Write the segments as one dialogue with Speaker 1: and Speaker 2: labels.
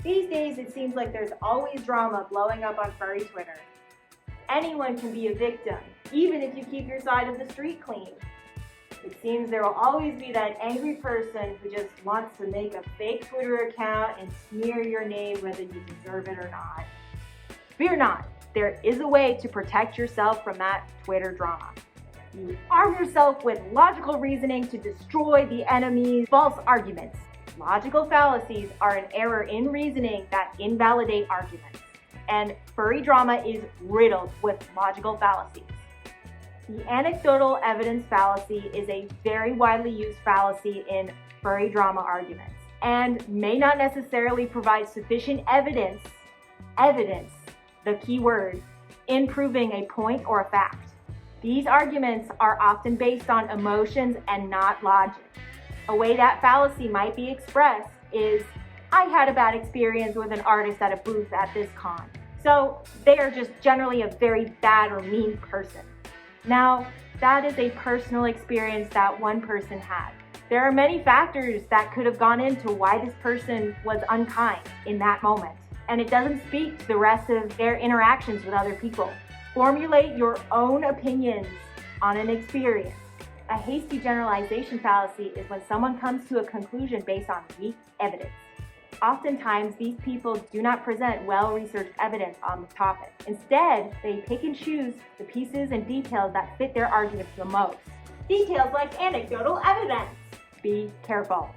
Speaker 1: These days, it seems like there's always drama blowing up on furry Twitter. Anyone can be a victim, even if you keep your side of the street clean. It seems there will always be that angry person who just wants to make a fake Twitter account and smear your name whether you deserve it or not. Fear not, there is a way to protect yourself from that Twitter drama. You arm yourself with logical reasoning to destroy the enemy's false arguments. Logical fallacies are an error in reasoning that invalidate arguments. And furry drama is riddled with logical fallacies. The anecdotal evidence fallacy is a very widely used fallacy in furry drama arguments and may not necessarily provide sufficient evidence, the key word, in proving a point or a fact. These arguments are often based on emotions and not logic. A way that fallacy might be expressed is, I had a bad experience with an artist at a booth at this con. So they are just generally a very bad or mean person. Now, that is a personal experience that one person had. There are many factors that could have gone into why this person was unkind in that moment, and it doesn't speak to the rest of their interactions with other people. Formulate your own opinions on an experience. A hasty generalization fallacy is when someone comes to a conclusion based on weak evidence. Oftentimes, these people do not present well-researched evidence on the topic. Instead, they pick and choose the pieces and details that fit their arguments the most. Details like anecdotal evidence. Be careful.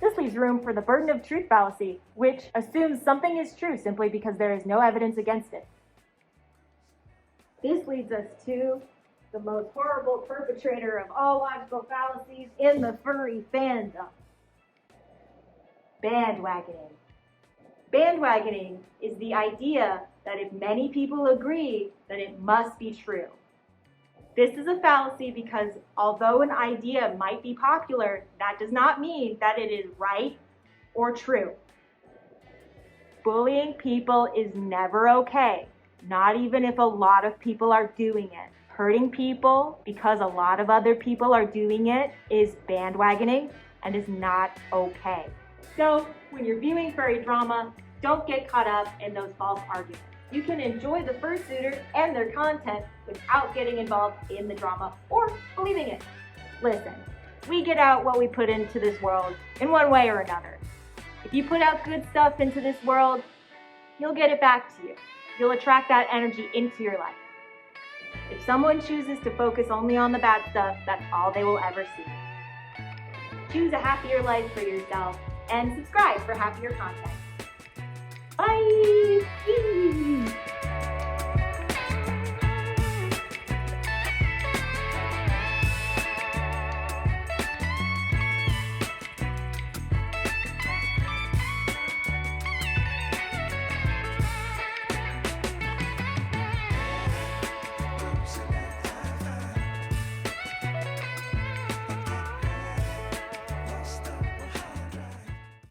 Speaker 1: This leaves room for the burden of truth fallacy, which assumes something is true simply because there is no evidence against it. This leads us to the most horrible perpetrator of all logical fallacies in the furry fandom. Bandwagoning. Bandwagoning is the idea that if many people agree, then it must be true. This is a fallacy because although an idea might be popular, that does not mean that it is right or true. Bullying people is never okay, not even if a lot of people are doing it. Hurting people because a lot of other people are doing it is bandwagoning and is not okay. So, when you're viewing furry drama, don't get caught up in those false arguments. You can enjoy the fursuiter and their content without getting involved in the drama or believing it. Listen, we get out what we put into this world in one way or another. If you put out good stuff into this world, you'll get it back to you. You'll attract that energy into your life. If someone chooses to focus only on the bad stuff, that's all they will ever see. Choose a happier life for yourself and subscribe for happier content. Bye!